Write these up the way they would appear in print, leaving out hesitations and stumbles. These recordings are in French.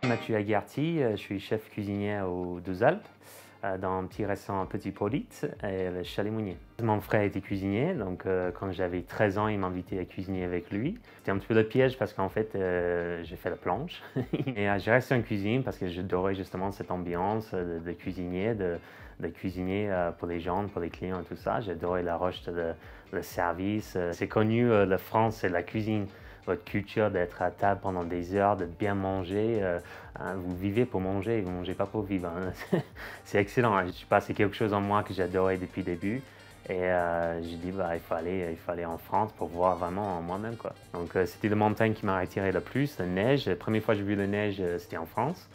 Mathieu Aguerti, je suis chef cuisinier aux Deux Alpes, dans un petit restaurant Petit Polyte et le Chalet Mounier. Mon frère était cuisinier, donc quand j'avais 13 ans, il m'a invité à cuisiner avec lui. C'était un petit peu le piège parce qu'en fait, j'ai fait la planche. Et j'ai resté en cuisine parce que j'adorais justement cette ambiance de cuisinier, de cuisiner pour les gens, pour les clients et tout ça. J'adorais la roche, le service. C'est connu, la France et la cuisine. Votre culture d'être à table pendant des heures, de bien manger. Vous vivez pour manger, vous ne mangez pas pour vivre. Hein. C'est excellent. Je sais pas, c'est quelque chose en moi que j'adorais depuis le début. Et j'ai dit, bah, il faut aller en France pour voir vraiment en moi-même, quoi. Donc c'était la montagne qui m'a attiré le plus, la neige. La première fois que j'ai vu la neige, c'était en France.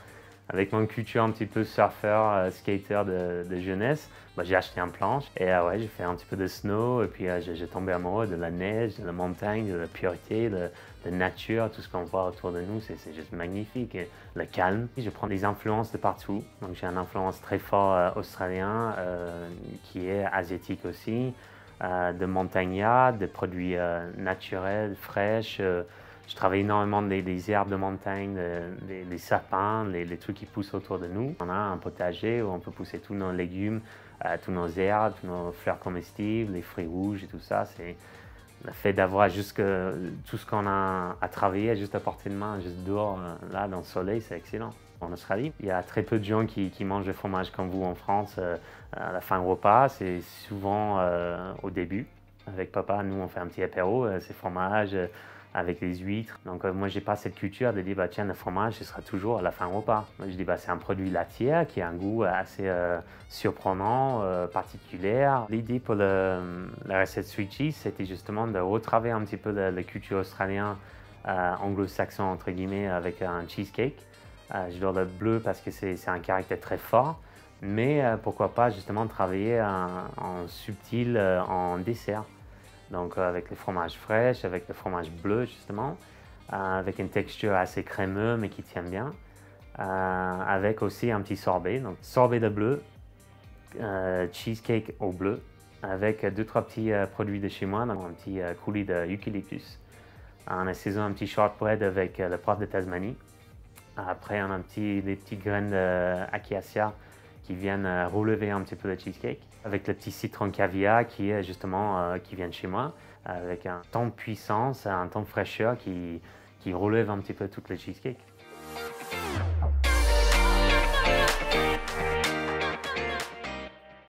Avec mon culture un petit peu surfeur, skater de jeunesse, bah, j'ai acheté une planche et ouais, j'ai fait un petit peu de snow et puis j'ai tombé amoureux de la neige, de la montagne, de la pureté, de la nature, tout ce qu'on voit autour de nous, c'est juste magnifique. Et le calme. Je prends des influences de partout, donc j'ai une influence très forte australien qui est asiatique aussi, de montagnard, de produits naturels, fraîches. Je travaille énormément des herbes de montagne, des sapins, les trucs qui poussent autour de nous. On a un potager où on peut pousser tous nos légumes, tous nos herbes, tous nos fleurs comestibles, les fruits rouges et tout ça. C'est le fait d'avoir juste tout ce qu'on a à travailler juste à portée de main, juste dehors, là, dans le soleil, c'est excellent. En Australie, il y a très peu de gens qui mangent le fromage comme vous en France à la fin du repas. C'est souvent au début. Avec papa, nous, on fait un petit apéro, c'est fromage avec les huîtres. Donc moi, j'ai pas cette culture de dire, bah, tiens, le fromage, ce sera toujours à la fin du repas. Moi, je dis, bah, c'est un produit laitier qui a un goût assez surprenant, particulier. L'idée pour la recette sweet cheese, c'était justement de retravailler un petit peu la culture australienne, anglo-saxon, entre guillemets, avec un cheesecake. J'adore le bleu parce que c'est un caractère très fort. Mais pourquoi pas justement travailler en subtil en dessert. Donc avec le fromage fraîche, avec le fromage bleu justement, avec une texture assez crémeuse mais qui tient bien, avec aussi un petit sorbet, donc sorbet de bleu, cheesecake au bleu, avec deux trois petits produits de chez moi, donc un petit coulis d'eucalyptus. On assaisonne un petit shortbread avec le poivre de Tasmanie. Après, on a des petites graines d'acacia qui viennent relever un petit peu le cheesecake, avec le petit citron caviar qui est justement qui vient de chez moi, avec un ton de puissance, un ton de fraîcheur qui relève un petit peu tout le cheesecake.